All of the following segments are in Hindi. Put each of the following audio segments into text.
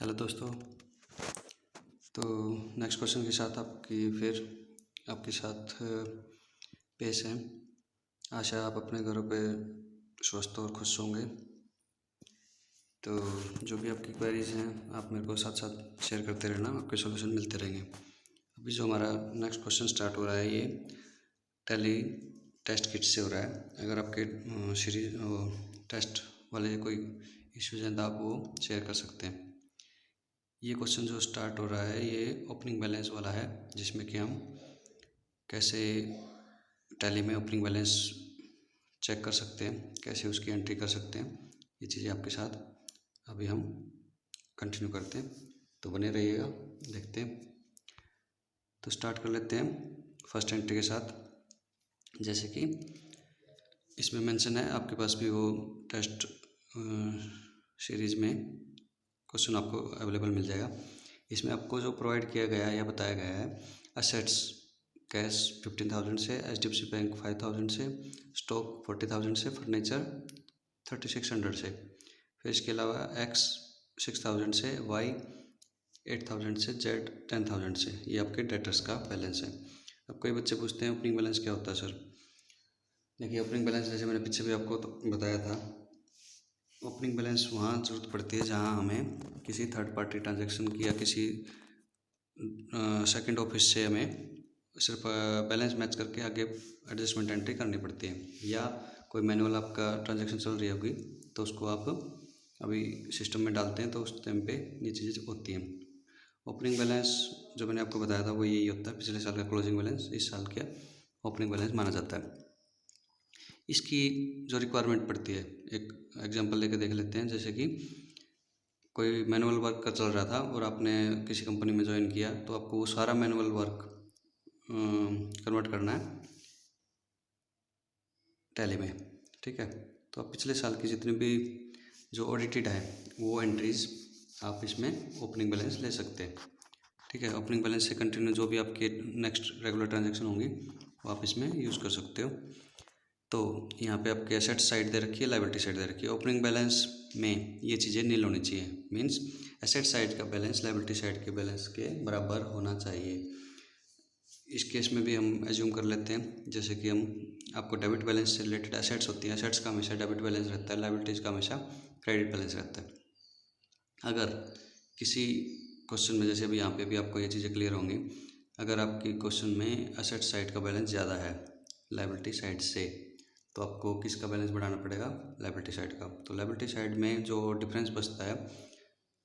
हेलो दोस्तों। तो नेक्स्ट क्वेश्चन के साथ आपके साथ पेश हैं। आशा आप अपने घरों पे स्वस्थ और खुश होंगे। तो जो भी आपकी क्वेरीज हैं आप मेरे को साथ साथ शेयर करते रहना, आपके सॉल्यूशन मिलते रहेंगे। अभी जो हमारा नेक्स्ट क्वेश्चन स्टार्ट हो रहा है ये टैली टेस्ट किट से हो रहा है। अगर आपके सीरीज टेस्ट वाले कोई इश्यूज हैं तो आप वो शेयर कर सकते हैं। ये क्वेश्चन जो स्टार्ट हो रहा है ये ओपनिंग बैलेंस वाला है, जिसमें कि हम कैसे टैली में ओपनिंग बैलेंस चेक कर सकते हैं, कैसे उसकी एंट्री कर सकते हैं। ये चीज़ें आपके साथ अभी हम कंटिन्यू करते हैं, तो बने रहिएगा, देखते हैं। तो स्टार्ट कर लेते हैं फर्स्ट एंट्री के साथ। जैसे कि इसमें मेंशन है, आपके पास भी वो टेस्ट सीरीज़ में क्वेश्चन आपको अवेलेबल मिल जाएगा। इसमें आपको जो प्रोवाइड किया गया है या बताया गया है, असेट्स कैश 15,000 से, HDFC बैंक 5,000 से, स्टॉक 40,000 से, फर्नीचर 3600 से, फिर इसके अलावा X 6,000 से, Y 8,000 से, Z 10,000 से। ये आपके डेटर्स का बैलेंस है। अब कई बच्चे पूछते हैं ओपनिंग बैलेंस क्या होता है सर। देखिए ओपनिंग बैलेंस जैसे मैंने पीछे भी आपको बताया था, ओपनिंग बैलेंस वहाँ ज़रूरत पड़ती है जहाँ हमें किसी थर्ड पार्टी ट्रांजैक्शन की या किसी सेकंड ऑफिस से हमें सिर्फ बैलेंस मैच करके आगे एडजस्टमेंट एंट्री करनी पड़ती है, या कोई मैनुअल आपका ट्रांजैक्शन चल रही होगी तो उसको आप अभी सिस्टम में डालते हैं, तो उस टाइम पे ये चीज़ें होती हैं। ओपनिंग बैलेंस जो मैंने आपको बताया था वो यही होता है, पिछले साल का क्लोजिंग बैलेंस इस साल का ओपनिंग बैलेंस माना जाता है। इसकी जो रिक्वायरमेंट पड़ती है, एक एग्जांपल लेके देख लेते हैं। जैसे कि कोई मैनुअल वर्क का चल रहा था और आपने किसी कंपनी में ज्वाइन किया, तो आपको वो सारा मैनुअल वर्क कन्वर्ट करना है टैली में, ठीक है। तो आप पिछले साल की जितनी भी जो ऑडिटेड है वो एंट्रीज आप इसमें ओपनिंग बैलेंस ले सकते हैं, ठीक है। ओपनिंग बैलेंस से कंटिन्यू जो भी आपके नेक्स्ट रेगुलर ट्रांजैक्शन होंगी वो आप इसमें यूज़ कर सकते हो। तो यहाँ पे आपके एसेट साइड दे रखी है, लायबिलिटी साइड दे रखी है। ओपनिंग बैलेंस में ये चीज़ें नील होनी चाहिए, मीन्स एसेट साइड का बैलेंस लायबिलिटी साइड के बैलेंस के बराबर होना चाहिए। इस केस में भी हम एज्यूम कर लेते हैं, जैसे कि हम आपको डेबिट बैलेंस से रिलेटेड एसेट्स होती हैं, एसेट्स का हमेशा डेबिट बैलेंस रहता है, लायबिलिटीज़ का हमेशा क्रेडिट बैलेंस रहता है। अगर किसी क्वेश्चन में, जैसे अभी यहाँ पे भी आपको ये चीज़ें क्लियर होंगी, अगर आपकी क्वेश्चन में एसेट साइड का बैलेंस ज़्यादा है लायबिलिटी साइड से, तो आपको किसका बैलेंस बढ़ाना पड़ेगा, लायबिलिटी साइड का। तो लायबिलिटी साइड में जो डिफरेंस बचता है,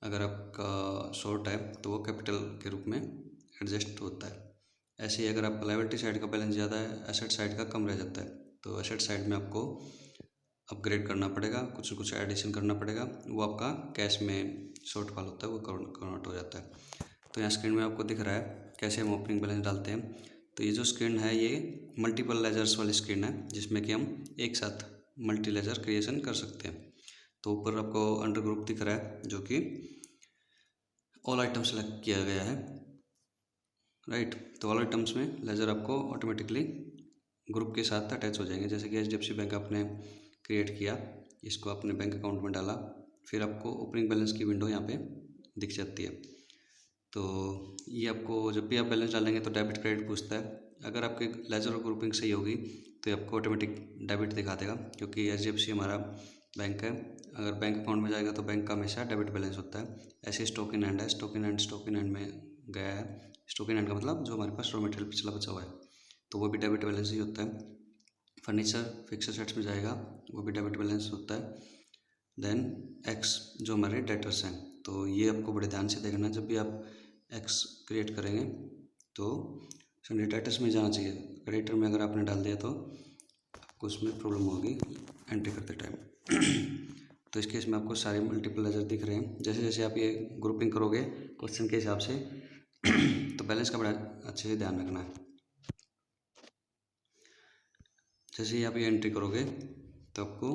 अगर आपका शॉर्ट है तो वो कैपिटल के रूप में एडजस्ट होता है। ऐसे ही अगर आपका लायबिलिटी साइड का बैलेंस ज़्यादा है, एसेट साइड का कम रह जाता है, तो एसेट साइड में आपको अपग्रेड करना पड़ेगा, कुछ एडिशन करना पड़ेगा, वो आपका कैश में शॉर्टफॉल होता है वो कन्वर्ट हो जाता है। तो यहाँ स्क्रीन में आपको दिख रहा है कैसे हम ओपनिंग बैलेंस डालते हैं। तो ये जो स्क्रीन है ये मल्टीपल लेजर्स वाली स्क्रीन है, जिसमें कि हम एक साथ मल्टी लेजर क्रिएशन कर सकते हैं। तो ऊपर आपको अंडर ग्रुप दिख रहा है जो कि ऑल आइटम सेलेक्ट किया गया है, राइट। तो ऑल आइटम्स में लेजर आपको ऑटोमेटिकली ग्रुप के साथ अटैच हो जाएंगे। जैसे कि HDFC बैंक आपने क्रिएट किया, इसको अपने बैंक अकाउंट में डाला, फिर आपको ओपनिंग बैलेंस की विंडो यहाँ पे दिख जाती है। तो ये आपको जब भी आप बैलेंस डालेंगे तो डेबिट क्रेडिट पूछता है। अगर आपकी लेजर और ग्रुपिंग सही होगी तो ये आपको ऑटोमेटिक डेबिट दिखा देगा, क्योंकि HDFC हमारा बैंक है। अगर बैंक अकाउंट में जाएगा तो बैंक का हमेशा डेबिट बैलेंस होता है। ऐसे स्टॉक इन हैंड है, स्टॉक इन हैंड में गया है। स्टॉक इन हैंड का मतलब जो हमारे पास रॉ मटेरियल पिछला बचा हुआ है, तो वो भी डेबिट बैलेंस ही होता है। फर्नीचर फिक्स एसेट्स में जाएगा, वो भी डेबिट बैलेंस होता है। देन एक्स जो हमारे डेटर्स हैं, तो ये आपको बड़े ध्यान से देखना। जब भी आप एक्स क्रिएट करेंगे तो सन्डे डेटर्स में जाना चाहिए। क्रेडिटर में अगर आपने डाल दिया तो आपको उसमें प्रॉब्लम होगी एंट्री करते टाइम। तो इस केस में आपको सारे मल्टीपल लेजर दिख रहे हैं। जैसे जैसे आप ये ग्रुपिंग करोगे क्वेश्चन के हिसाब से तो बैलेंस का बड़ा अच्छे से ध्यान रखना है। जैसे ही आप ये एंट्री करोगे तो आपको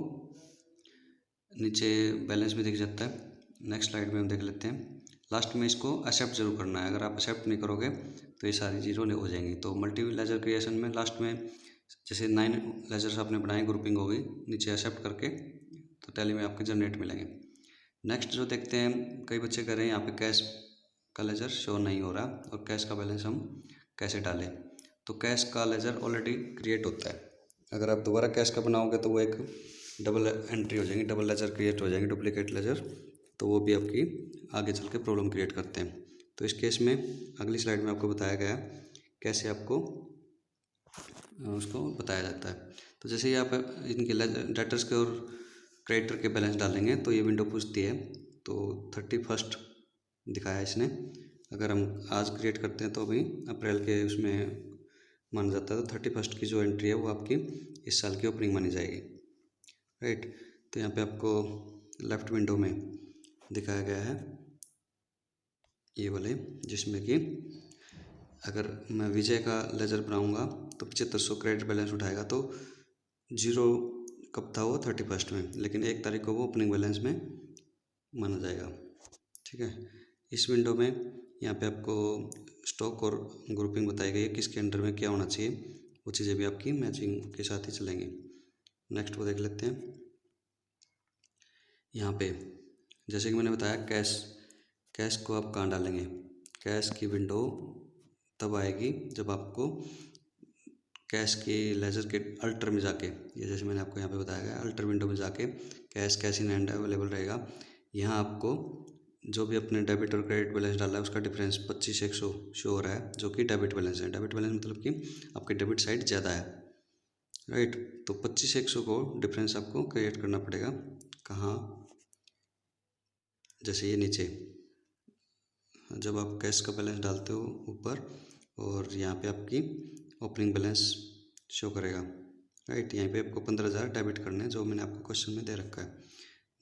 नीचे बैलेंस भी दिख जाता है। नेक्स्ट स्लाइड में हम देख लेते हैं। लास्ट में इसको एक्सेप्ट जरूर करना है, अगर आप एक्सेप्ट नहीं करोगे तो ये सारी जीरो हो जाएंगी। तो मल्टी लेजर क्रिएशन में लास्ट में जैसे 9 लेजर्स आपने बनाए, ग्रुपिंग होगी, नीचे एक्सेप्ट करके तो टैली में आपके जनरेट मिलेंगे। नेक्स्ट जो देखते हैं, कई बच्चे कह रहे हैं यहाँ पे कैश का लेजर शो नहीं हो रहा और कैश का बैलेंस हम कैसे डालें। तो कैश का लेजर ऑलरेडी क्रिएट होता है, अगर आप दोबारा कैश का बनाओगे तो वो एक डबल एंट्री हो जाएंगी, डबल लेजर क्रिएट हो जाएंगे, डुप्लीकेट लेजर, तो वो भी आपकी आगे चल के प्रॉब्लम क्रिएट करते हैं। तो इस केस में अगली स्लाइड में आपको बताया गया कैसे आपको उसको बताया जाता है। तो जैसे ही आप इनके डेटर्स के और क्रेडिटर के बैलेंस डालेंगे तो ये विंडो पूछती है। तो 31 दिखाया इसने, अगर हम आज क्रिएट करते हैं तो अभी अप्रैल के उसमें माना जाता है, तो 31 की जो एंट्री है वो आपकी इस साल की ओपनिंग मानी जाएगी, राइट। तो यहाँ पे आपको लेफ्ट विंडो में दिखाया गया है ये वाले, जिसमें कि अगर मैं विजय का लेजर बनाऊंगा तो 7500 क्रेडिट बैलेंस उठाएगा, तो जीरो कब था वो 31 में, लेकिन 1 तारीख को वो ओपनिंग बैलेंस में माना जाएगा, ठीक है। इस विंडो में यहाँ पे आपको स्टॉक और ग्रुपिंग बताई गई है, किसके अंडर में क्या होना चाहिए, वो चीज़ें भी आपकी मैचिंग के साथ ही चलेंगी। नेक्स्ट वो देख लेते हैं। यहाँ पे जैसे कि मैंने बताया कैश को आप कहाँ डालेंगे, कैश की विंडो तब आएगी जब आपको कैश के लेजर के अल्टर में जाके, ये जैसे मैंने आपको यहाँ पे बताया गया, अल्टर विंडो में जाके कैश इन हैंड अवेलेबल रहेगा। यहाँ आपको जो भी अपने डेबिट और क्रेडिट बैलेंस डाला है उसका डिफरेंस 25,100 शो हो रहा है, जो कि डेबिट बैलेंस है। डेबिट बैलेंस मतलब कि आपके डेबिट साइड ज़्यादा है, राइट। तो 25,100 को डिफरेंस आपको क्रिएट करना पड़ेगा। कहाँ, जैसे ये नीचे जब आप कैश का बैलेंस डालते हो ऊपर, और यहाँ पे आपकी ओपनिंग बैलेंस शो करेगा, राइट। यहाँ पे आपको 15,000 डेबिट करने हैं, जो मैंने आपको क्वेश्चन में दे रखा है।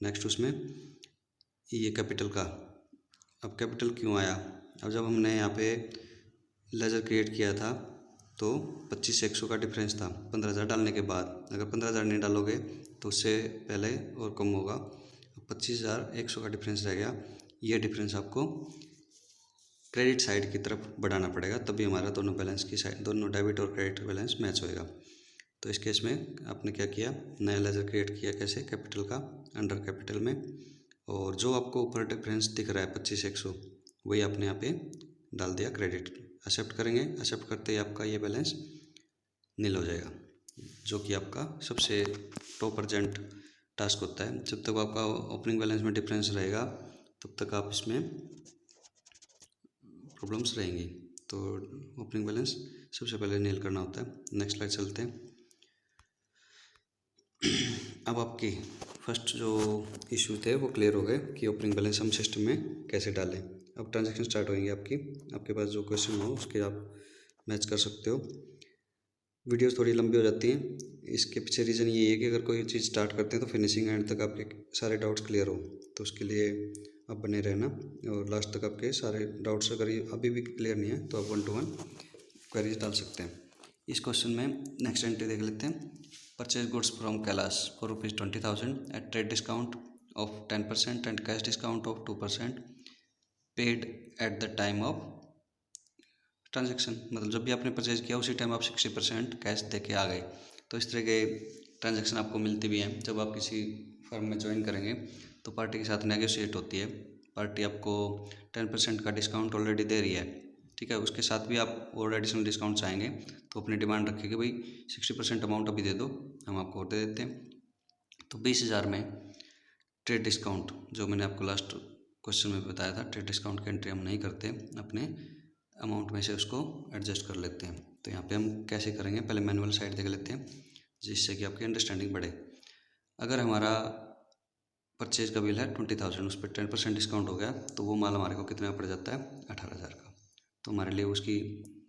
नेक्स्ट उसमें ये कैपिटल का, अब कैपिटल क्यों आया, अब जब हमने यहाँ पे लेजर क्रिएट किया था तो 25,100 का डिफरेंस था 15,000 डालने के बाद। अगर 15,000 नहीं डालोगे तो उससे पहले और कम होगा, 25,100 का डिफरेंस रह गया। ये डिफरेंस आपको क्रेडिट साइड की तरफ बढ़ाना पड़ेगा, तभी हमारा दोनों बैलेंस की साइड, दोनों डेबिट और क्रेडिट बैलेंस मैच होएगा। तो इस केस में आपने क्या किया, नया लेजर क्रिएट किया, कैसे, कैपिटल का अंडर कैपिटल में, और जो आपको ऊपर डिफरेंस दिख रहा है 25,100 वही आपने यहाँ पे डाल दिया क्रेडिट। एक्सेप्ट करेंगे, एक्सेप्ट करते ही आपका ये बैलेंस नील हो जाएगा, जो कि आपका सबसे टॉप अर्जेंट टास्क होता है। जब तक आपका ओपनिंग बैलेंस में डिफरेंस रहेगा तब तक आप इसमें प्रॉब्लम्स रहेंगी। तो ओपनिंग बैलेंस सबसे पहले नील करना होता है। नेक्स्ट स्लाइड चलते हैं। अब आपकी फर्स्ट जो इशू थे वो क्लियर हो गए कि ओपनिंग बैलेंस हम सिस्टम में कैसे डालें। अब ट्रांजैक्शन स्टार्ट होंगी आपकी, आपके पास जो क्वेश्चन हो उसके आप मैच कर सकते हो। वीडियोस थोड़ी लंबी हो जाती हैं, इसके पीछे रीज़न ये है कि अगर कोई चीज़ स्टार्ट करते हैं तो फिनिशिंग एंड तक आपके सारे डाउट्स क्लियर हो, तो उसके लिए आप बने रहना और लास्ट तक आपके सारे डाउट्स, अगर ये अभी भी क्लियर नहीं है तो आप 1 to 1 क्वेरीज डाल सकते हैं। इस क्वेश्चन में नेक्स्ट एंट्री देख लेते हैं। Purchase goods from Kailash for ₹20,000 at trade discount of 10% and cash discount of 2% paid at the time of transaction. मतलब जब भी आपने परचेज किया उसी टाइम आप 60% कैश दे के आ गए। तो इस तरह के ट्रांजेक्शन आपको मिलती भी हैं। जब आप किसी फर्म में ज्वाइन करेंगे तो पार्टी के साथ नेगोशिएट होती है, पार्टी आपको 10% का डिस्काउंट ऑलरेडी दे रही है, ठीक है। उसके साथ भी आप और एडिशनल डिस्काउंट चाहेंगे तो अपनी डिमांड रखिए कि भाई 60% अमाउंट अभी दे दो, हम आपको और दे देते हैं। तो 20,000 में ट्रेड डिस्काउंट, जो मैंने आपको लास्ट क्वेश्चन में बताया था, ट्रेड डिस्काउंट की एंट्री हम नहीं करते, अपने अमाउंट में से उसको एडजस्ट कर लेते हैं। तो यहाँ पे हम कैसे करेंगे, पहले मैनुअल साइड देख लेते हैं जिससे कि आपकी अंडरस्टैंडिंग बढ़े। अगर हमारा परचेज का बिल है 20,000, उस पर 10% डिस्काउंट हो गया तो वो माल हमारे को कितने में पड़ जाता है, 18,000 का। तो हमारे लिए उसकी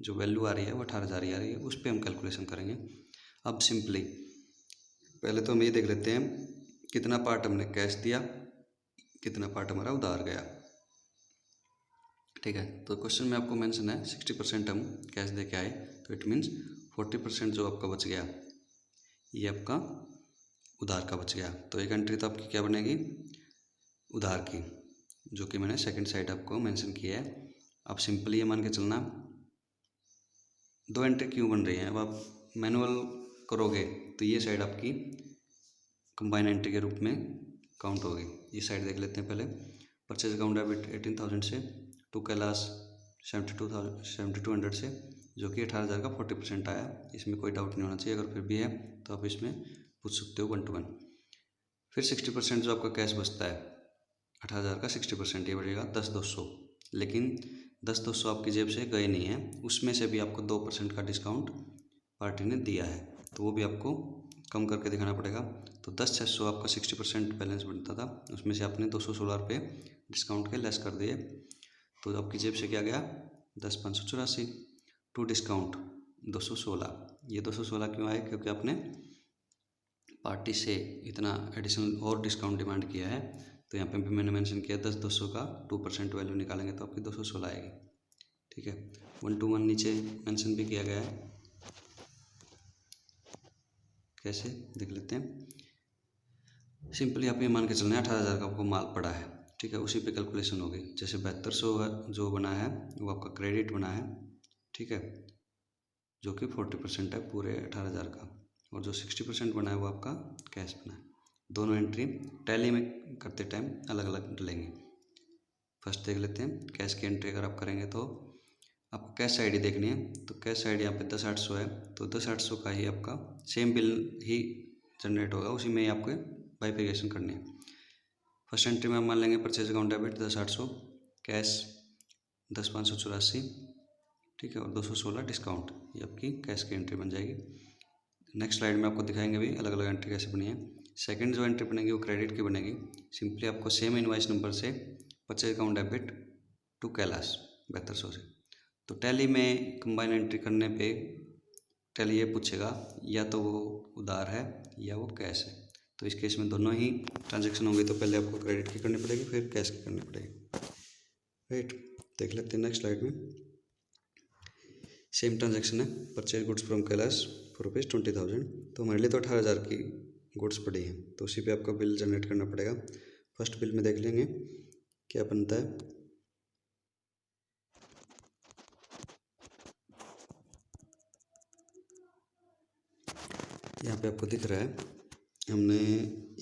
जो वैल्यू आ रही है वो 18,000 ही आ रही है, उस पर हम कैलकुलेशन करेंगे। अब सिंपली पहले तो हम ये देख लेते हैं कितना पार्ट हमने कैश दिया, कितना पार्ट हमारा उधार गया, ठीक है। तो क्वेश्चन में आपको मेंशन है 60% हम कैश दे के आए, तो इट मीन्स 40% जो आपका बच गया ये आपका उधार का बच गया। तो एक एंट्री तो आपकी क्या बनेगी, उधार की, जो कि मैंने सेकंड साइड आपको मेंशन किया है। आप सिंपली ये मान के चलना, 2 एंट्री क्यों बन रही है, अब आप मैनुअल करोगे तो ये साइड आपकी कंबाइन एंट्री के रूप में काउंट होगी। ये साइड देख लेते हैं पहले। परचेज अकाउंट डेबिट 18,000 से टू कैलाश 7200 से, जो कि 18,000 का 40% आया। इसमें कोई डाउट नहीं होना चाहिए। अगर फिर भी है तो आप इसमें पूछ सकते हो 1 to 1। फिर 60% जो आपका कैश बचता है 18,000 का 60% ये बढ़ेगा 10,200। लेकिन 10,200 आपकी जेब से गए नहीं है, उसमें से भी आपको 2% का डिस्काउंट पार्टी ने दिया है, तो वो भी आपको कम करके दिखाना पड़ेगा। तो 10,600 आपका 60% बैलेंस बनता था, उसमें से आपने 216 रुपये डिस्काउंट के लेस कर दिए, तो आपकी जेब से क्या गया 10,584 टू डिस्काउंट 216। ये 216 क्यों आए? क्योंकि आपने पार्टी से इतना एडिशनल और डिस्काउंट डिमांड किया है। तो यहाँ पे भी मैंने मेंशन किया 10,200 का 2% वैल्यू निकालेंगे तो आपकी 216 आएगी। ठीक है, 1 to 1 नीचे मेंशन भी किया गया है। कैसे देख लेते हैं। सिंपली आप ये मान के चलना है 18,000 का आपको माल पड़ा है। ठीक है, उसी पे कैलकुलेशन होगी। जैसे 7200 है जो बना है वो आपका क्रेडिट बना है। ठीक है, जो कि 40% है पूरे 18,000 का, और जो 60% बना है वो आपका कैश बना है। दोनों एंट्री टैली में करते टाइम अलग अलग डलेंगे। फर्स्ट देख लेते हैं कैश की एंट्री। अगर आप करेंगे तो आपको कैश आईडी देखनी है। तो कैश आईडी यहाँ पे 10,800 है, तो 10,800 का ही आपका सेम बिल ही जनरेट होगा, उसी में ही आपको बाइफिकेशन करनी है। फर्स्ट एंट्री में हम मान लेंगे परचेज अकाउंट डेबिट 10,800, कैश 10,584, ठीक है, और 216 डिस्काउंट, ये आपकी कैश की एंट्री बन जाएगी। नेक्स्ट स्लाइड में आपको दिखाएंगे भी अलग अलग एंट्री कैसे बनी है। सेकंड जो एंट्री बनेगी वो क्रेडिट की बनेगी। सिंपली आपको सेम इनवॉइस नंबर से purchase account debit to Kailash 7200 से, तो टैली में कंबाइन एंट्री करने पे टैली ये पूछेगा या तो वो उधार है या वो कैश है। तो इस केस में दोनों ही ट्रांजैक्शन होंगे, तो पहले आपको क्रेडिट की करनी पड़ेगी फिर कैश की करनी पड़ेगी। राइट, देख लेते हैं नेक्स्ट स्लाइड में। सेम ट्रांजैक्शन है, purchase goods from Kailash for ₹20,000। तो हमारे लिए तो 18,000 की गुड्स पड़ी है, तो उसी पे आपका बिल जनरेट करना पड़ेगा। फर्स्ट बिल में देख लेंगे क्या बनता है। यहाँ पे आपको दिख रहा है हमने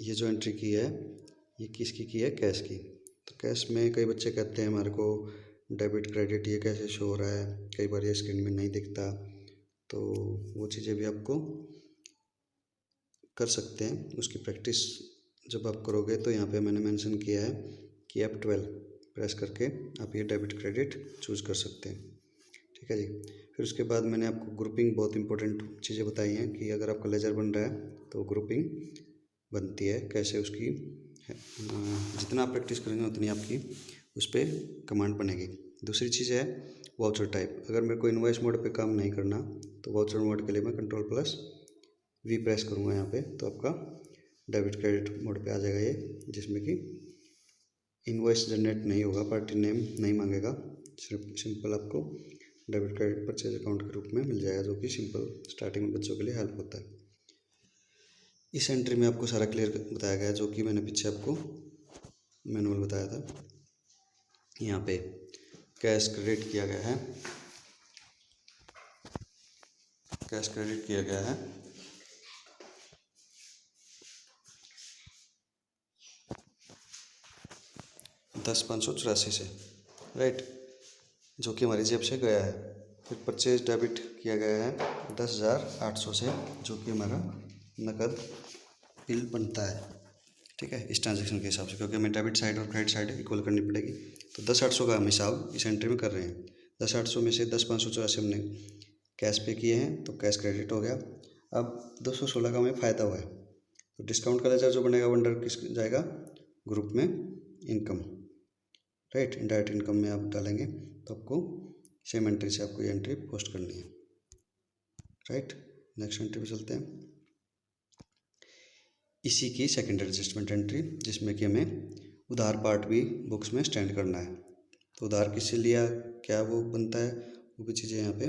ये जो एंट्री की है ये किसकी की है, कैश की। तो कैश में कई बच्चे कहते हैं हमारे को डेबिट क्रेडिट ये कैसे शो हो रहा है, कई बार ये स्क्रीन में नहीं दिखता, तो वो चीज़ें भी आपको कर सकते हैं। उसकी प्रैक्टिस जब आप करोगे तो यहाँ पे मैंने मेंशन किया है कि F12 प्रेस करके आप ये डेबिट क्रेडिट चूज़ कर सकते हैं। ठीक है जी। फिर उसके बाद मैंने आपको ग्रुपिंग बहुत इंपॉर्टेंट चीज़ें बताई हैं कि अगर आपका लेजर बन रहा है तो ग्रुपिंग बनती है कैसे, उसकी जितना आप प्रैक्टिस करेंगे उतनी आपकी उस पर कमांड बनेगी। दूसरी चीज़ है वाउचर टाइप। अगर मेरे को इनवॉइस मोड पे काम नहीं करना तो वाउचर मोड के लिए मैं Ctrl+V प्रेस करूँगा यहाँ पे, तो आपका डेबिट क्रेडिट मोड पे आ जाएगा ये, जिसमें कि इनवॉइस जनरेट नहीं होगा, पार्टी नेम नहीं मांगेगा, सिर्फ सिंपल आपको डेबिट क्रेडिट परचेज अकाउंट के रूप में मिल जाएगा, जो कि सिंपल स्टार्टिंग में बच्चों के लिए हेल्प होता है। इस एंट्री में आपको सारा क्लियर बताया गया है, जो कि मैंने पीछे आपको मैनुअल बताया था। यहाँ पे कैश क्रेडिट किया गया है, कैश क्रेडिट किया गया है 10,584 से, राइट, जो कि हमारी जेब से गया है। फिर परचेज डेबिट किया गया है 10,800 से, जो कि हमारा नकद बिल बनता है। ठीक है, इस ट्रांजैक्शन के हिसाब से, क्योंकि हमें डेबिट साइड और क्रेडिट साइड इक्वल करनी पड़ेगी। तो 10,800 का हम हिसाब इस एंट्री में कर रहे हैं। 10,800 में से 10,584 हमने कैश पे किए हैं, तो कैश क्रेडिट हो गया। अब 216 का हमें फ़ायदा हुआ है, तो डिस्काउंट का लेजर जो बनेगा वो अंडर किस जाएगा, ग्रुप में इनकम, राइट, इनडायरेक्ट इनकम में आप डालेंगे तो आपको सेम एंट्री से आपको ये एंट्री पोस्ट करनी है। राइट, नेक्स्ट एंट्री पे चलते हैं। इसी की सेकेंड एडजस्टमेंट एंट्री, जिसमें कि हमें उधार पार्ट भी बुक्स में स्टैंड करना है। तो उधार किससे लिया, क्या वो बनता है, वो भी चीज़ें यहाँ पे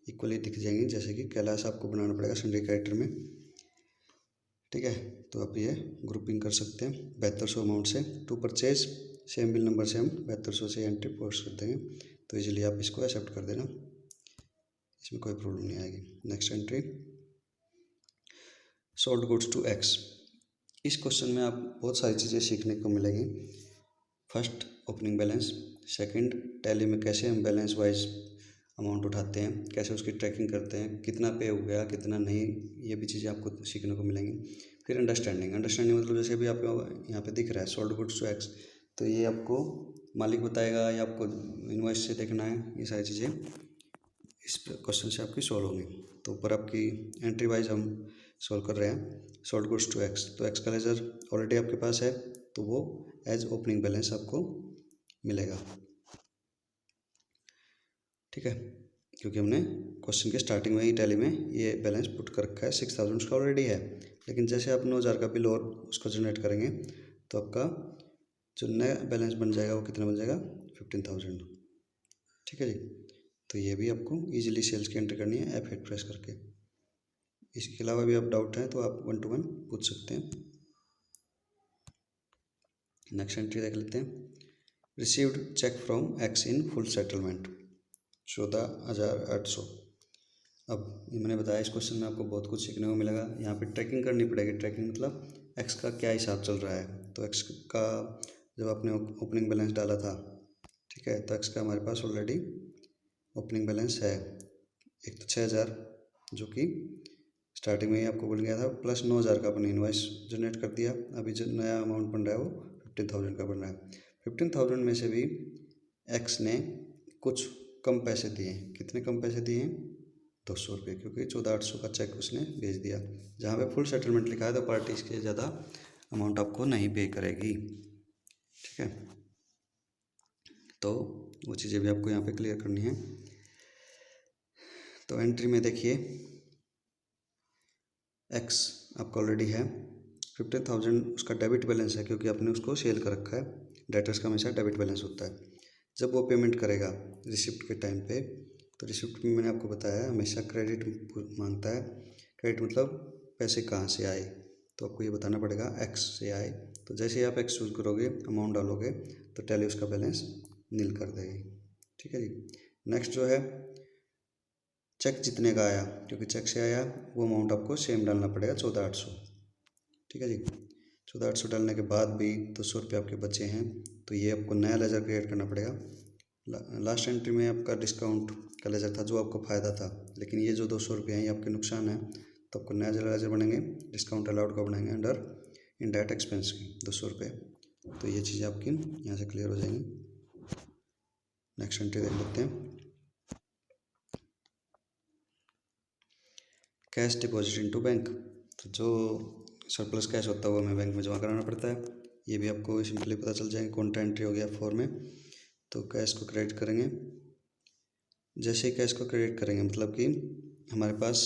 इक्वली दिख जाएंगी। जैसे कि कैलाश आपको बनाना पड़ेगा संडे कैरेक्टर में। ठीक है, तो आप ये ग्रुपिंग कर सकते हैं 7200 अमाउंट से। To purchase same bill number से हम 7200 से एंट्री पोस्ट कर देंगे, तो इजीली आप इसको एक्सेप्ट कर देना, इसमें कोई प्रॉब्लम नहीं आएगी। Next entry, sold goods to X. इस क्वेश्चन में आप बहुत सारी चीज़ें सीखने को मिलेंगी। First, opening balance. Second, Tally में कैसे हम बैलेंस वाइज अमाउंट उठाते हैं, कैसे उसकी ट्रैकिंग करते हैं, कितना पे हो गया कितना नहीं, ये भी चीज़ें आपको सीखने को मिलेंगी। फिर अंडरस्टैंडिंग मतलब जैसे भी आपको यहाँ पे दिख रहा है सोल्ड गुड्स टू एक्स, तो ये आपको मालिक बताएगा या आपको इनवॉइस से देखना है, ये सारी चीज़ें इस क्वेश्चन से आपकी सॉल्व होंगी। तो ऊपर आपकी एंट्री वाइज हम सॉल्व कर रहे हैं। सोल्ड गुड्स टू एक्स, तो एक्स का लेजर ऑलरेडी आपके पास है, तो वो एज ओपनिंग बैलेंस आपको मिलेगा। ठीक है, क्योंकि हमने क्वेश्चन के स्टार्टिंग में ही टैली में ये बैलेंस पुट कर रखा है। 6000 उसका ऑलरेडी है, लेकिन जैसे आप 9000 का बिल और उसको जनरेट करेंगे तो आपका जो नया बैलेंस बन जाएगा वो कितना बन जाएगा, 15000। ठीक है जी, तो ये भी आपको इजीली सेल्स की एंट्री करनी है F8 प्रेस करके। इसके अलावा भी आप डाउट है तो आप 1 to 1 पूछ सकते हैं। नेक्स्ट एंट्री देख लेते हैं। Received cheque from X in full settlement 14800। अब ये मैंने बताया इस क्वेश्चन में आपको बहुत कुछ सीखने को मिलेगा। यहाँ पे ट्रैकिंग करनी पड़ेगी। ट्रैकिंग मतलब एक्स का क्या हिसाब चल रहा है। तो एक्स का जब आपने ओपनिंग बैलेंस डाला था, ठीक है, तो एक्स का हमारे पास ऑलरेडी ओपनिंग बैलेंस है। एक तो 6000 जो कि स्टार्टिंग में ही आपको बोल गया था, प्लस 9000 का अपने इनवॉइस जनरेट कर दिया। अभी जो नया अमाउंट बन रहा है वो 15000 का बन रहा है। 15000 में से भी एक्स ने कुछ कम पैसे दिए। कितने कम पैसे दिए हैं, 200 रुपये, क्योंकि 14800 का चेक उसने भेज दिया। जहाँ पे फुल सेटलमेंट लिखा है तो पार्टी इसके ज़्यादा अमाउंट आपको नहीं पे करेगी। ठीक है, तो वो चीज़ें भी आपको यहाँ पे क्लियर करनी है। तो एंट्री में देखिए एक्स आपका ऑलरेडी है, 15000 उसका डेबिट बैलेंस है, क्योंकि आपने उसको सेल कर रखा है। डेटर्स का हमेशा डेबिट बैलेंस होता है। जब वो पेमेंट करेगा रिसिप्ट के टाइम पे, तो रिसिप्ट में मैंने आपको बताया हमेशा क्रेडिट मांगता है। क्रेडिट मतलब पैसे कहाँ से आए, तो आपको ये बताना पड़ेगा एक्स से आए। तो जैसे ही आप एक्स चूज करोगे, अमाउंट डालोगे, तो टैली उसका बैलेंस नील कर देगी। ठीक है जी। नेक्स्ट जो है चेक जितने का आया, क्योंकि चेक से आया वो अमाउंट आपको सेम डालना पड़ेगा 14800। ठीक है जी, 14800 डालने के बाद भी 200 रुपये आपके बचे हैं, तो ये आपको नया लेजर क्रिएट करना पड़ेगा। लास्ट एंट्री में आपका डिस्काउंट का लेजर था जो आपको फ़ायदा था, लेकिन ये जो 200 रुपये हैं ये आपके नुकसान है। तो आपको नया लेजर बनेंगे, डिस्काउंट अलाउड का बनाएंगे अंडर इनडायरेक्ट एक्सपेंस की 200 रुपये। तो ये चीज़ें आपकी यहाँ से क्लियर हो जाएंगी। नेक्स्ट एंट्री देख लेते हैं। कैश डिपॉजिट इनटू बैंक, तो जो सरप्लस कैश होता है वो हमें बैंक में जमा कराना पड़ता है। ये भी आपको सिंपली पता चल जाएंगे। कौन सा एंट्री हो गया 4 में, तो कैश को क्रेडिट करेंगे। जैसे ही कैश को क्रेडिट करेंगे मतलब कि हमारे पास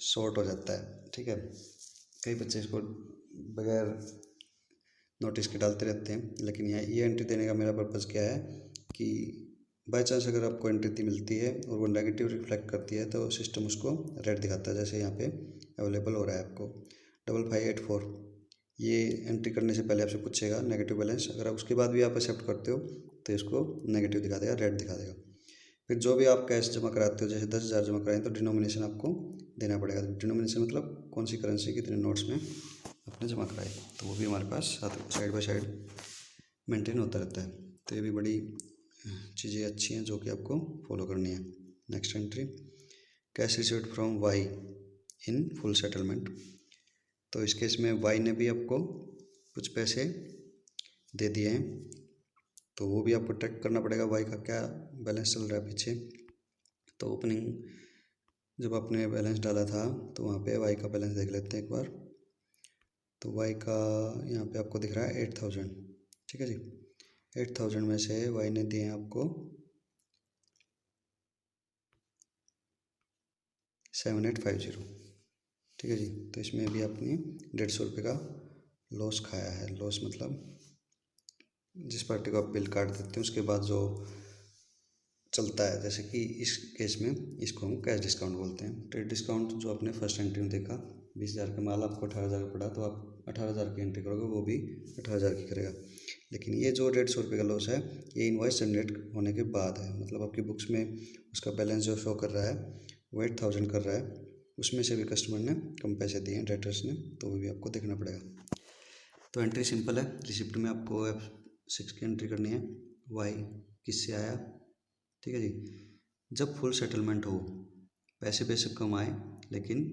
शॉर्ट हो जाता है। ठीक है, कई बच्चे इसको बगैर नोटिस के डालते रहते हैं, लेकिन ये एंट्री देने का मेरा पर्पज़ क्या है कि बाई चांस अगर आपको एंट्री मिलती है और वो नेगेटिव रिफ्लेक्ट करती है तो सिस्टम उसको रेड दिखाता है। जैसे यहाँ पे अवेलेबल हो रहा है आपको 5584। ये एंट्री करने से पहले आपसे पूछेगा नेगेटिव बैलेंस, अगर आप उसके बाद भी आप एक्सेप्ट करते हो तो इसको नेगेटिव दिखा देगा, रेड दिखा देगा। फिर जो भी आप कैश जमा कराते हो, जैसे 10,000 जमा कराएं तो डिनोमिनेशन आपको देना पड़ेगा। डिनोमिनेशन मतलब कौन सी करेंसी कितने नोट्स में आपने जमा कराए, तो वो भी हमारे पास साइड बाय साइड मेंटेन होता रहता है। तो ये भी बड़ी चीज़ें अच्छी हैं जो कि आपको फॉलो करनी है। Next entry cash received from Y in full settlement, तो इस केस में वाई ने भी आपको कुछ पैसे दे दिए हैं, तो वो भी आपको ट्रैक करना पड़ेगा वाई का क्या बैलेंस चल रहा है पीछे। तो ओपनिंग जब आपने बैलेंस डाला था तो वहाँ पे वाई का बैलेंस देख लेते हैं एक बार। तो वाई का यहाँ पे आपको दिख रहा है 8000। ठीक है जी, 8000 में से वाई ने दिए हैं आपको 7850। ठीक है जी, तो इसमें भी आपने 150 रुपये का लॉस खाया है। लॉस मतलब जिस पार्टी को आप बिल काट देते हैं उसके बाद जो चलता है, जैसे कि इस केस में इसको हम कैश डिस्काउंट बोलते हैं। ट्रेड डिस्काउंट जो आपने फर्स्ट एंट्री में देखा 20,000 का माल आपको 18,000 का पड़ा, तो आप 18,000 की एंट्री करोगे, वो भी 18,000 की करेगा। लेकिन ये जो 150 रुपये का लॉस है ये इनवॉइस जनरेट होने के बाद है, मतलब आपकी बुक्स में उसका बैलेंस जो शो कर रहा है वो 8000 कर रहा है, उसमें से भी कस्टमर ने कम पैसे दिए हैं डेटर्स ने, तो वो भी आपको देखना पड़ेगा। तो एंट्री सिंपल है। रिसिप्ट में आपको F6 की एंट्री करनी है, वाई किससे आया, ठीक है जी। जब फुल सेटलमेंट हो, पैसे बेशक कम आए, लेकिन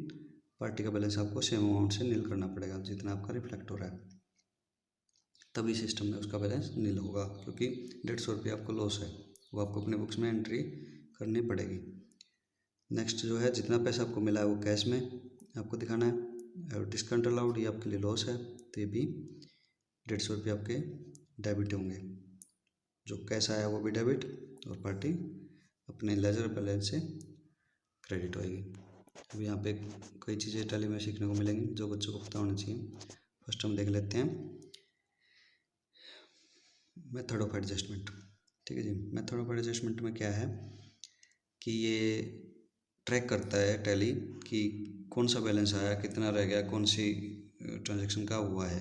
पार्टी का बैलेंस आपको सेम अमाउंट से नील करना पड़ेगा जितना आपका रिफ्लेक्ट हो रहा है, तभी सिस्टम में उसका बैलेंस नील होगा, क्योंकि 150 रुपये आपको लॉस है, वो आपको अपने बुक्स में एंट्री करनी पड़ेगी। नेक्स्ट जो है, जितना पैसा आपको मिला है वो कैश में आपको दिखाना है, और डिस्काउंट अलाउड ये आपके लिए लॉस है, तो ये भी 150 रुपये आपके डेबिट होंगे। जो कैश आया वो भी डेबिट, और पार्टी अपने लेजर बैलेंस से क्रेडिट होएगी। अब यहाँ पे कई चीज़ें टैली में सीखने को मिलेंगी जो बच्चों को पता होना चाहिए। फर्स्ट हम देख लेते हैं मेथड ऑफ एडजस्टमेंट, ठीक है जी। मेथड ऑफ एडजस्टमेंट में क्या है कि ये ट्रैक करता है टैली कि कौन सा बैलेंस आया, कितना रह गया, कौन सी ट्रांजैक्शन का हुआ है,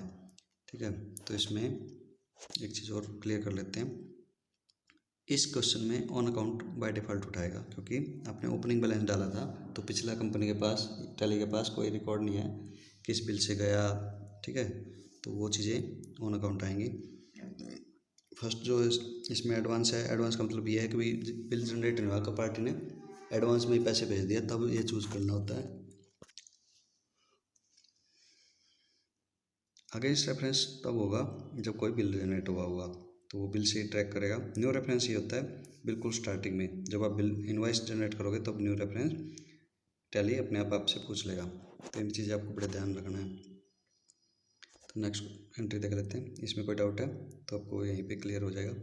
ठीक है। तो इसमें एक चीज़ और क्लियर कर लेते हैं, इस क्वेश्चन में ऑन अकाउंट बाय डिफ़ॉल्ट उठाएगा, क्योंकि आपने ओपनिंग बैलेंस डाला था, तो पिछला कंपनी के पास, टैली के पास कोई रिकॉर्ड नहीं है किस बिल से गया, ठीक है। तो वो चीज़ें ऑन अकाउंट आएंगी। फर्स्ट जो इसमें एडवांस है, एडवांस का मतलब ये है कि भाई बिल जनरेट नहीं हुआ, तो पार्टी ने एडवांस में ही पैसे भेज दिया, तब ये चूज़ करना होता है। अगेंस्ट रेफरेंस तब होगा जब कोई बिल जनरेट हुआ होगा, तो वो बिल से ही ट्रैक करेगा। न्यू रेफरेंस ये होता है बिल्कुल स्टार्टिंग में, जब आप बिल इनवॉइस जनरेट करोगे तब न्यू रेफरेंस टैली अपने आप आपसे पूछ लेगा। तो इन चीज़ें आपको बड़े ध्यान रखना है। तो नेक्स्ट एंट्री देख लेते हैं, इसमें कोई डाउट है तो आपको यहीं पे क्लियर हो जाएगा।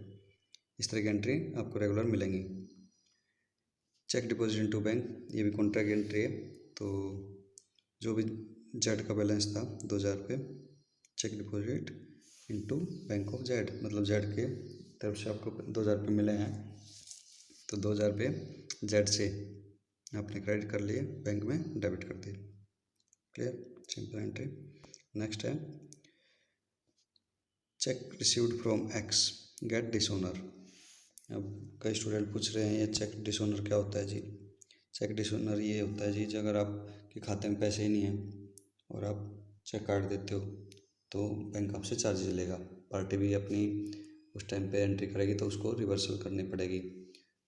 इस तरह की एंट्री आपको रेगुलर मिलेंगी। चेक डिपॉजिट इनटू बैंक, ये भी कॉन्ट्रैक्ट एंट्री है। तो जो भी जेड का बैलेंस था 2000 रुपये, cheque deposit into bank of Z, मतलब जेड के तरफ से आपको 2000 रुपये मिले हैं, तो 2000 रुपये जेड से आपने क्रेडिट कर लिए, बैंक में डेबिट कर दिए। Clear, simple entry. नेक्स्ट है cheque received from X get dishonour. अब कई स्टूडेंट पूछ रहे हैं ये चेक डिसऑनर क्या होता है जी। चेक डिसऑनर ये होता है जी, अगर आपके खाते में पैसे ही नहीं हैं और आप चेक काट देते हो तो बैंक आपसे चार्जेज लेगा। पार्टी भी अपनी उस टाइम पे एंट्री करेगी तो उसको रिवर्सल करनी पड़ेगी।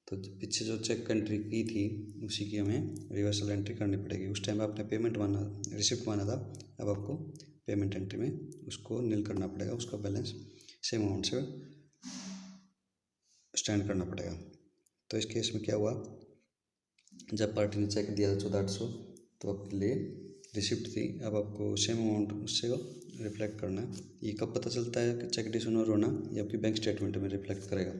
तो पीछे जो चेक एंट्री की थी उसी की हमें रिवर्सल एंट्री करनी पड़ेगी। उस टाइम आपने पेमेंट माना, रिसिप्ट माना था, अब आपको पेमेंट एंट्री में उसको नील करना पड़ेगा, उसका बैलेंस सेम अमाउंट से स्टैंड करना पड़ेगा। तो इस केस में क्या हुआ, जब पार्टी ने चेक दिया 14,800 तो आपके लिए रिसिप्ट थी, अब आपको सेम अमाउंट उससे रिफ्लेक्ट करना है। ये कब पता चलता है कि चेक डिसऑनर होना, ये आपकी बैंक स्टेटमेंट में रिफ्लेक्ट करेगा।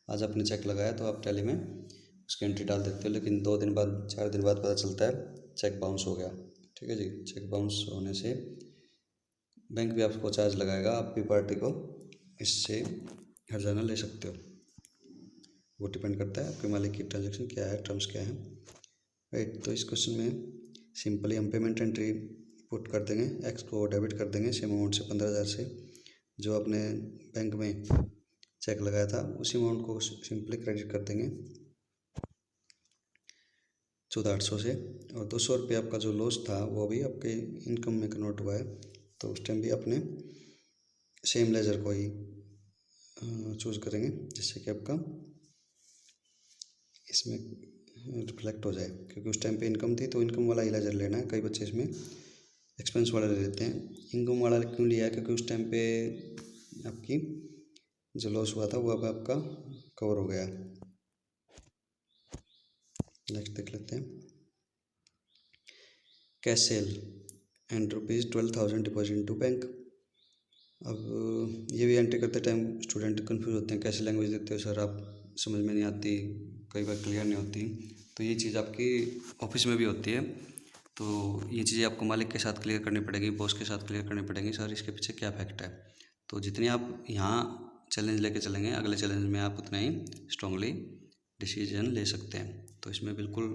आज आपने चेक लगाया तो आप टैली में उसकी एंट्री डाल देते हो, लेकिन 2 दिन बाद, 4 दिन बाद पता चलता है चेक बाउंस हो गया, ठीक है जी। चेक बाउंस होने से बैंक भी आपको चार्ज लगाएगा, आप भी पार्टी को इससे हर्जाना ले सकते हो। वो डिपेंड करता है आपके मालिक की ट्रांजेक्शन क्या है, टर्म्स क्या है, राइट। तो इस क्वेश्चन में सिंपली हम पेमेंट एंट्री पुट कर देंगे, एक्स को डेबिट कर देंगे सेम अमाउंट से 15,000 से, जो आपने बैंक में चेक लगाया था उसी अमाउंट को सिंपली क्रेडिट कर देंगे 14,800 से, और 200 रुपये आपका जो लॉस था वो भी आपके इनकम में कन्वर्ट हुआ है, तो उस टाइम भी अपने सेम लेजर को ही चूज़ करेंगे जिससे कि आपका इसमें रिफ्लेक्ट हो जाए, क्योंकि उस टाइम पे इनकम थी तो इनकम वाला ही लेजर लेना है। कई बच्चे इसमें एक्सपेंस वाला ले लेते हैं। इनकम वाला क्यों लिया है, क्योंकि उस टाइम पे आपकी जो लॉस हुआ था वो अब आपका कवर हो गया। नेक्स्ट देख लेते हैं, cash cell and ₹12,000 deposit into bank. अब ये भी एंट्री करते टाइम स्टूडेंट कंफ्यूज होते हैं, कैसे लैंग्वेज देते हो सर आप, समझ में नहीं आती, कई बार क्लियर नहीं होती। तो ये चीज़ आपकी ऑफिस में भी होती है, तो ये चीज़ें आपको मालिक के साथ क्लियर करनी पड़ेगी, बॉस के साथ क्लियर करनी पड़ेगी, सर इसके पीछे क्या फैक्ट है। तो जितनी आप यहाँ चैलेंज लेके चलेंगे, अगले चैलेंज में आप उतना ही स्ट्रांगली डिसीजन ले सकते हैं। तो इसमें बिल्कुल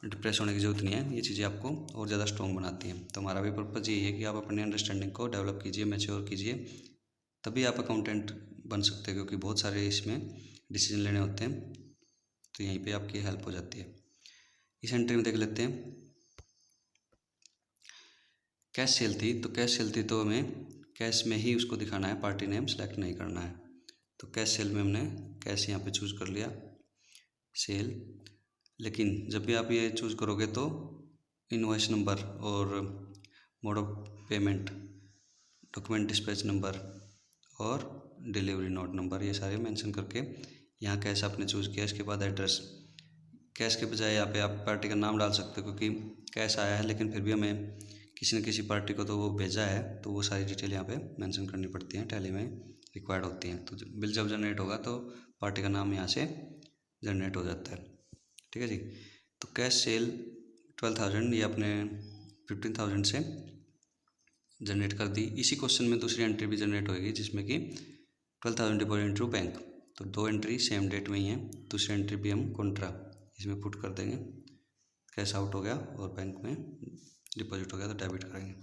डिप्रेस होने की ज़रूरत नहीं है, ये चीज़ें आपको और ज़्यादा स्ट्रॉन्ग बनाती हैं। तो हमारा भी पर्पज़ यही है कि आप अपनी अंडरस्टैंडिंग को डेवलप कीजिए, मैच्योर कीजिए, तभी आप अकाउंटेंट बन सकते हैं, क्योंकि बहुत सारे इसमें डिसीजन लेने होते हैं, तो यहीं पे आपकी हेल्प हो जाती है। इस एंट्री में देख लेते हैं, कैश सेल थी, तो कैश सेल थी तो हमें कैश में ही उसको दिखाना है, पार्टी नेम सेलेक्ट नहीं करना है। तो कैश सेल में हमने कैश यहाँ पे चूज़ कर लिया सेल। लेकिन जब भी आप ये चूज़ करोगे तो इनवॉइस नंबर और mode of payment, document dispatch number और डिलीवरी नोट नंबर, ये सारे मेंशन करके यहाँ कैश आपने चूज़ किया। इसके बाद एड्रेस, कैश के बजाय यहाँ पे आप पार्टी का नाम डाल सकते हो, क्योंकि कैश आया है लेकिन फिर भी हमें किसी न किसी पार्टी को तो वो भेजा है, तो वो सारी डिटेल यहाँ पे मेंशन करनी पड़ती हैं, टैली में रिक्वायर्ड होती हैं। तो बिल जब जनरेट होगा तो पार्टी का नाम यहाँ से जनरेट हो जाता है। ठीक है जी। तो कैश सेल 12,000 ये अपने 15,000 से जनरेट कर दी। इसी क्वेश्चन में दूसरी एंट्री भी जनरेट होगी जिसमें कि 12,000 डिपॉजिट टू बैंक। तो दो एंट्री सेम डेट में ही है। दूसरी एंट्री भी हम कॉन्ट्रा इसमें पुट कर देंगे, कैश आउट हो गया और बैंक में डिपॉजिट हो गया तो डेबिट करेंगे।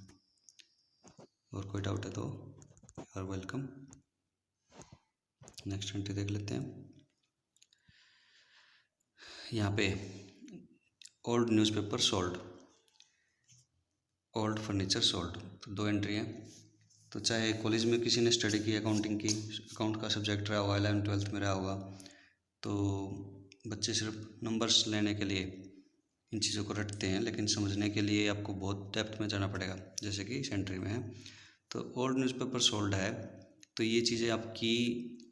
और कोई डाउट है तो you are welcome. Next entry देख लेते हैं। यहाँ पे old newspaper sold, old furniture sold, तो दो एंट्री हैं। तो चाहे कॉलेज में किसी ने स्टडी की अकाउंटिंग की, अकाउंट का सब्जेक्ट रहा होगा, 11th-12th में रहा होगा, तो बच्चे सिर्फ नंबर्स लेने के लिए इन चीज़ों को रटते हैं, लेकिन समझने के लिए आपको बहुत डेप्थ में जाना पड़ेगा, जैसे कि इस एंट्री में है। तो ओल्ड न्यूज़पेपर सोल्ड है, तो ये चीज़ें आपकी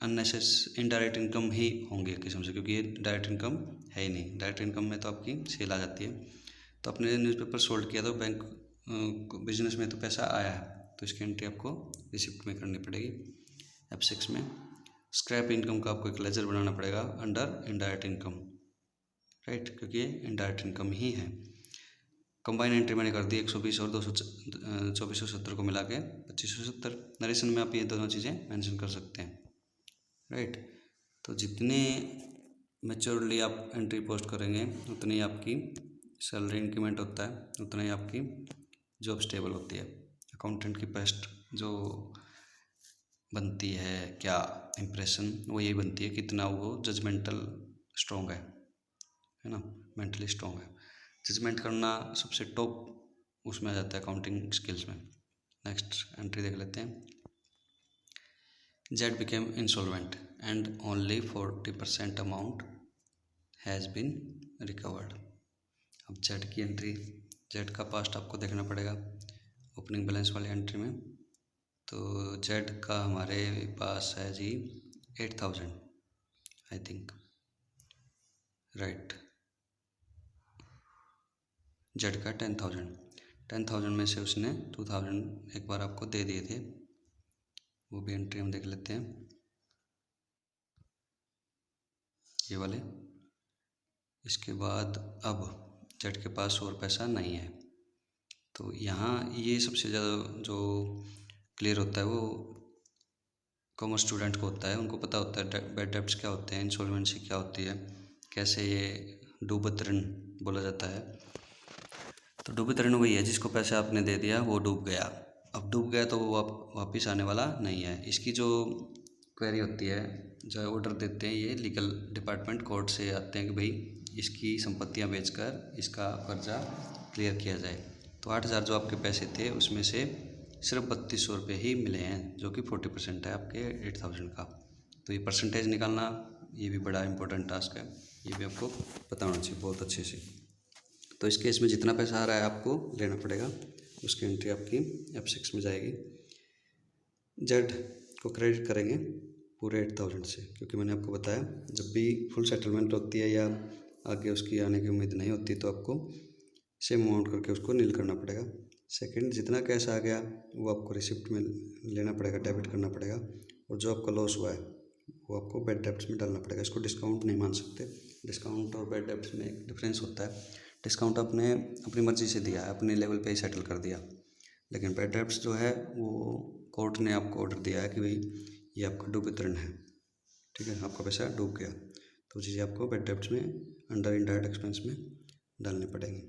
इनडायरेक्ट इनकम ही होंगी एक किस्म से, क्योंकि ये डायरेक्ट इनकम है ही नहीं। डायरेक्ट इनकम में तो आपकी सेल आ जाती है। तो अपने न्यूज़पेपर सोल्ड किया तो बैंक बिजनेस में तो पैसा आया है, तो इसकी एंट्री आपको रिसिप्ट में करनी पड़ेगी। F6 में स्क्रैप इनकम का आपको एक लेजर बनाना पड़ेगा अंडर इनडायरेक्ट इनकम, राइट, क्योंकि ये इनडायरेक्ट इनकम ही है। कंबाइन एंट्री मैंने कर दी 120 और 2470 को मिला के 2570। नरेशन में आप ये दोनों चीज़ें मेंशन कर सकते हैं, राइट। तो जितने मैच्योरली आप एंट्री पोस्ट करेंगे उतनी ही आपकी सैलरी इंक्रीमेंट होता है, उतना ही आपकी जॉब स्टेबल होती है। अकाउंटेंट की बेस्ट जो बनती है क्या इम्प्रेशन, वो यही बनती है कितना वो जजमेंटल स्ट्रॉन्ग है ना, मेंटली स्ट्रॉन्ग है। जजमेंट करना सबसे टॉप उसमें आ जाता है अकाउंटिंग स्किल्स में। नेक्स्ट एंट्री देख लेते हैं। Z became insolvent and only 40% amount has been recovered. अब जेड की एंट्री, जेड का पास्ट आपको देखना पड़ेगा ओपनिंग बैलेंस वाली एंट्री में। तो जेड का हमारे पास है जी 8,000 आई थिंक, राइट। जेड का 10,000 में से उसने 2,000 एक बार आपको दे दिए थे, वो भी एंट्री हम देख लेते हैं ये वाले। इसके बाद अब जेड के पास और पैसा नहीं है, तो यहाँ ये सबसे ज़्यादा जो क्लियर होता है वो कॉमर्स स्टूडेंट को होता है। उनको पता होता है बैड डेब्ट्स क्या होते हैं, इंसॉल्वेंसी क्या होती है, कैसे ये डूबत ऋण बोला जाता है। तो डूबित ऋण वही है जिसको पैसा आपने दे दिया वो डूब गया। अब डूब गया तो वो वापस आने वाला नहीं है। इसकी जो क्वेरी होती है, जो ऑर्डर देते हैं ये लीगल डिपार्टमेंट कोर्ट से आते हैं कि भाई इसकी संपत्तियां बेचकर इसका कर्जा क्लियर किया जाए। तो 8,000 जो आपके पैसे थे उसमें से सिर्फ 3200 रुपये ही मिले हैं, जो कि 40% है आपके 8,000 का। तो ये परसेंटेज निकालना ये भी बड़ा इंपॉर्टेंट टास्क है, ये भी आपको पता होना चाहिए बहुत अच्छे से। तो इस केस में जितना पैसा आ रहा है आपको लेना पड़ेगा, उसकी एंट्री आपकी F6 में जाएगी। जेड को क्रेडिट करेंगे पूरे 8,000 से, क्योंकि मैंने आपको बताया जब भी फुल सेटलमेंट होती है या आगे उसकी आने की उम्मीद नहीं होती तो आपको सेम अमाउंट करके उसको नील करना पड़ेगा। सेकंड, जितना कैश आ गया वो आपको रिसिप्ट में लेना पड़ेगा, डेबिट करना पड़ेगा। और जो आपका लॉस हुआ है वो आपको बैड डेब्ट्स में डालना पड़ेगा। इसको डिस्काउंट नहीं मान सकते, डिस्काउंट और बैड डेब्ट्स में एक डिफरेंस होता है। डिस्काउंट आपने अपनी मर्ज़ी से दिया है, अपने लेवल पे ही सेटल कर दिया, लेकिन बैड डेब्ट्स जो है वो कोर्ट ने आपको ऑर्डर दिया है कि भाई ये आपका डूबित ऋण है, ठीक है, आपका पैसा डूब गया, तो चीज़ें आपको बैड डेब्ट्स में अंडर इनडायरेक्ट एक्सपेंस में डालनी पड़ेंगी।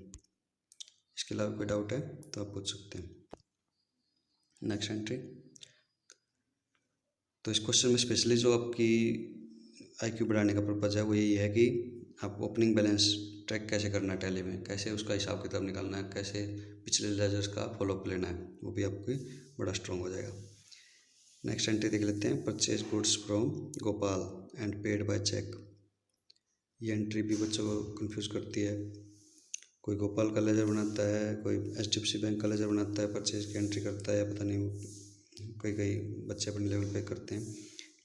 इसके अलावा कोई डाउट है तो आप पूछ सकते हैं। Next entry. तो इस क्वेश्चन में स्पेशली जो आपकी IQ बढ़ाने का पर्पज़ है वो यही है कि आप ओपनिंग बैलेंस ट्रैक कैसे करना है टैली में, कैसे उसका हिसाब किताब निकालना है, कैसे पिछले लेजर्स का फॉलोअप लेना है, वो भी आपकी बड़ा स्ट्रॉन्ग हो जाएगा। नेक्स्ट एंट्री देख लेते हैं, purchase goods from Gopal and paid by cheque. ये एंट्री भी बच्चों को कंफ्यूज करती है। कोई गोपाल का लेजर बनाता है, कोई HDFC बैंक का लेजर बनाता है, परचेज की एंट्री करता है, पता नहीं कई कई बच्चे अपने लेवल पे करते हैं।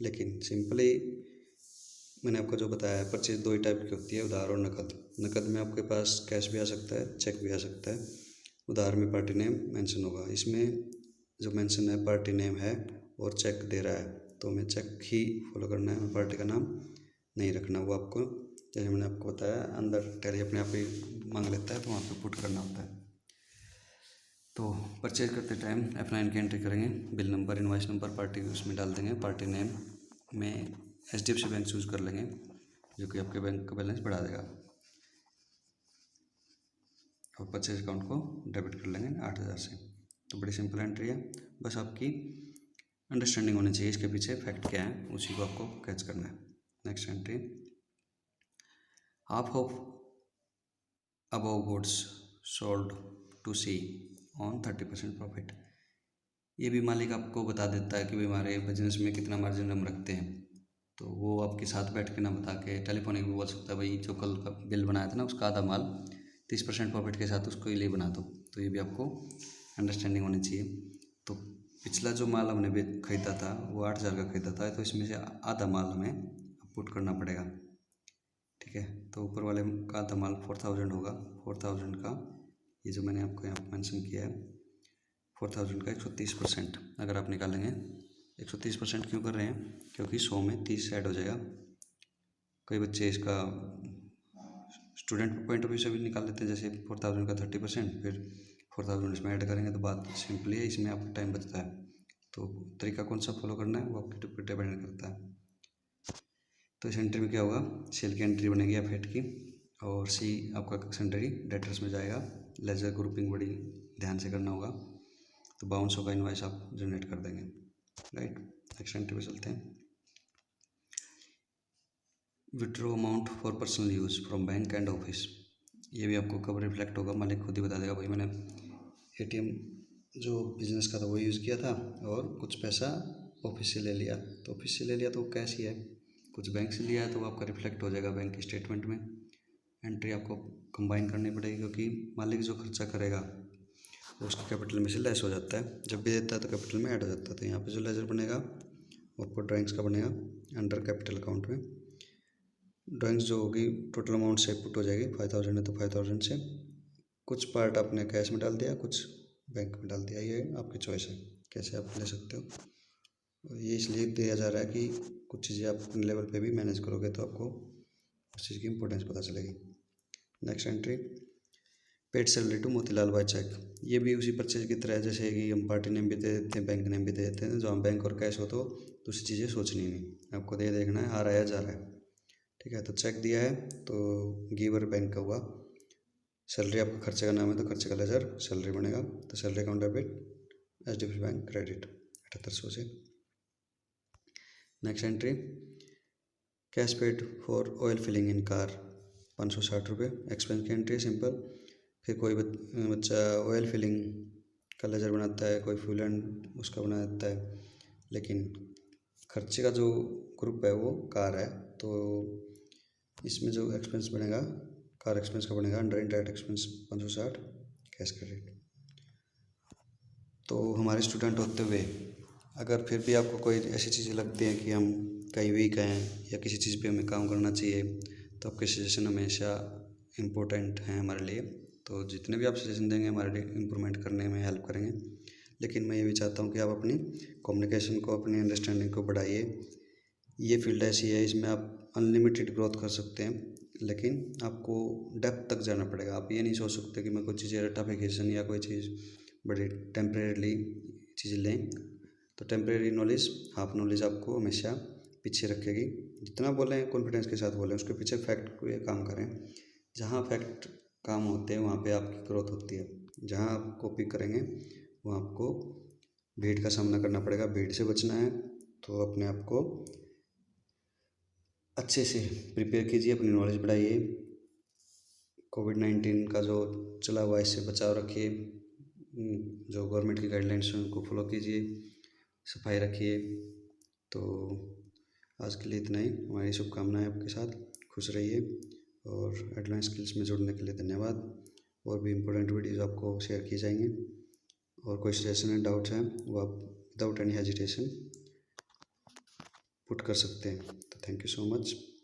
लेकिन सिंपली मैंने आपको जो बताया है, परचेज दो ही टाइप की होती है, उधार और नकद। नकद में आपके पास कैश भी आ सकता है, चेक भी आ सकता है। उधार में पार्टी नेम मेंशन होगा। इसमें जो मेंशन है पार्टी नेम है और चेक दे रहा है, तो हमें चेक ही फॉलो करना है, पार्टी का नाम नहीं रखना। वो आपको जैसे मैंने आपको बताया अंदर टैली अपने आप ही मांग लेता है, तो वहाँ पे पुट करना होता है। तो परचेज करते टाइम F9 की एंट्री करेंगे, bill number, invoice number, party उसमें डाल देंगे। पार्टी नेम में HDFC बैंक चूज़ कर लेंगे, जो कि आपके बैंक का बैलेंस बढ़ा देगा। और परचेज अकाउंट को डेबिट कर लेंगे 8,000 से। तो बड़ी सिंपल एंट्री है, बस आपकी अंडरस्टैंडिंग होनी चाहिए इसके पीछे फैक्ट क्या है, उसी को आपको कैच करना है। Next entry, half of above goods sold to C on 30% profit. ये भी मालिक आपको बता देता है कि भाई हमारे बिजनेस में कितना मार्जिन हम रखते हैं, तो वो आपके साथ बैठ के ना बता के टेलीफोनिक भी बोल सकता है, भाई जो कल का बिल बनाया था ना उसका आधा माल 30% प्रॉफिट के साथ उसको ही ले बना दो। तो ये भी आपको अंडरस्टैंडिंग होनी चाहिए। तो पिछला जो माल हमने खरीदा था वो 8,000 का खरीदा था, तो इसमें से आधा माल हमें पुट करना पड़ेगा, ठीक है। तो ऊपर वाले का आधा माल 4,000 होगा। 4,000 का ये जो मैंने आपको यहाँ मेंशन किया है, 4,000 का 130% अगर आप निकालेंगे। 130% क्यों कर रहे हैं, क्योंकि 100 में 30 ऐड हो जाएगा। कई बच्चे इसका स्टूडेंट पॉइंट ऑफ व्यू से भी निकाल लेते हैं, जैसे 4,000 का 30% फिर 4,000 इसमें ऐड करेंगे, तो बात सिंपली है, इसमें आपका टाइम बचता है। तो तरीका कौन सा फॉलो करना है वो आपके ऊपर डिपेंड करता है। तो इस एंट्री में क्या होगा, सेल की एंट्री बनेगी F8 की, और C आपका सेंटरी डेटर्स में जाएगा। लेजर ग्रुपिंग बड़ी ध्यान से करना होगा, तो बाउंस होगा, इनवाइस आप जनरेट कर देंगे, राइट। नेक्स्ट एंट्री पे चलते हैं, withdraw amount for personal use from bank and office. ये भी आपको कब रिफ्लेक्ट होगा, मालिक खुद ही बता देगा, भाई मैंने ATM जो बिजनेस का था वो यूज़ किया था और कुछ पैसा ऑफिस से ले लिया। तो ऑफिस से ले लिया तो वो कैश ही है, कुछ बैंक से लिया है तो वो आपका रिफ्लेक्ट हो जाएगा बैंक स्टेटमेंट में। एंट्री आपको कंबाइन करनी पड़ेगी, क्योंकि मालिक जो खर्चा करेगा वो उसके कैपिटल में से लेस हो जाता है, जब भी देता है तो कैपिटल में ऐड हो जाता है। तो यहाँ पे जो लेजर बनेगा वो आपको ड्राइंग्स का बनेगा अंडर कैपिटल अकाउंट में। ड्राइंग्स जो होगी टोटल अमाउंट से पुट हो जाएगी, 5,000 है तो 5,000 से कुछ पार्ट आपने कैश में डाल दिया, कुछ बैंक में डाल दिया। ये आपकी चॉइस है, कैसे आप ले सकते हो। ये इसलिए दिया जा रहा है कि कुछ चीज़ें आप अपने लेवल पे भी मैनेज करोगे तो आपको उस चीज़ की इंपॉर्टेंस पता चलेगी। Next entry, paid salary to Motilal by cheque. ये भी उसी परचेज की तरह है, जैसे कि हम पार्टी नेम भी दे देते हैं, बैंक नेम भी दे देते हैं। जहाँ बैंक और कैश हो तो दूसरी चीज़ें सोचनी नहीं, आपको ये देखना है आ रहा है जा रहा है, ठीक है। तो चेक दिया है तो गिवर बैंक का हुआ। सैलरी आपका खर्चे का नाम है तो खर्चे का लेजर सैलरी बनेगा, तो salary account debit HDFC bank credit 7800 से। Next entry, cash paid for oil filling in car 560 रुपये। एक्सपेंस की एंट्री सिंपल। फिर कोई बच्चा ऑयल फिलिंग का लेजर बनाता है, कोई फ्यूल एंड उसका बना देता है, लेकिन खर्चे का जो ग्रुप है वो कार है, तो इसमें जो एक्सपेंस बनेगा कार एक्सपेंस का बनेगा under indirect expense 560 cash credit. तो हमारे स्टूडेंट होते हुए अगर फिर भी आपको कोई ऐसी चीज़ें लगती हैं कि हम कहीं वीक हैं या किसी चीज़ पे हमें काम करना चाहिए, तो आपके सजेशन हमेशा इम्पोर्टेंट हैं हमारे लिए। तो जितने भी आप सजेशन देंगे हमारे लिए इम्प्रूवमेंट करने में हेल्प करेंगे। लेकिन मैं ये भी चाहता हूँ कि आप अपनी कम्युनिकेशन को, अपनी अंडरस्टैंडिंग को बढ़ाइए। ये फील्ड ऐसी है, इसमें आप अनलिमिटेड ग्रोथ कर सकते हैं, लेकिन आपको डेप्थ तक जाना पड़ेगा। आप ये नहीं सोच सकते कि मैं कुछ चीज़ें रटाफिकेशन या कोई चीज़ बड़ी टेम्परेरी चीज़ें लें। तो टेम्परेरी नॉलेज, हाफ नॉलेज आपको हमेशा पीछे रखेगी। जितना बोलें कॉन्फिडेंस के साथ बोलें, उसके पीछे फैक्ट को काम करें। जहाँ फैक्ट काम होते हैं वहाँ पे आपकी ग्रोथ होती है। जहाँ आप कॉपी करेंगे वहाँ आपको भीड़ का सामना करना पड़ेगा। भीड़ से बचना है तो अपने आप को अच्छे से प्रिपेयर कीजिए, अपनी नॉलेज बढ़ाइए, कोविड-19 का जो चला हुआ है इससे बचाव रखिए, जो गवर्नमेंट की गाइडलाइंस हैं उनको फॉलो कीजिए, सफाई रखिए। तो आज के लिए इतना ही। हमारी शुभकामनाएं आपके साथ। खुश रहिए और एडवांस स्किल्स में जुड़ने के लिए धन्यवाद। और भी इम्पोर्टेंट वीडियोज़ आपको शेयर किए जाएंगे। और कोई सजेशन एंड डाउट्स हैं वो आप विदाउट एनी हेजिटेशन पुट कर सकते हैं। तो थैंक यू सो मच।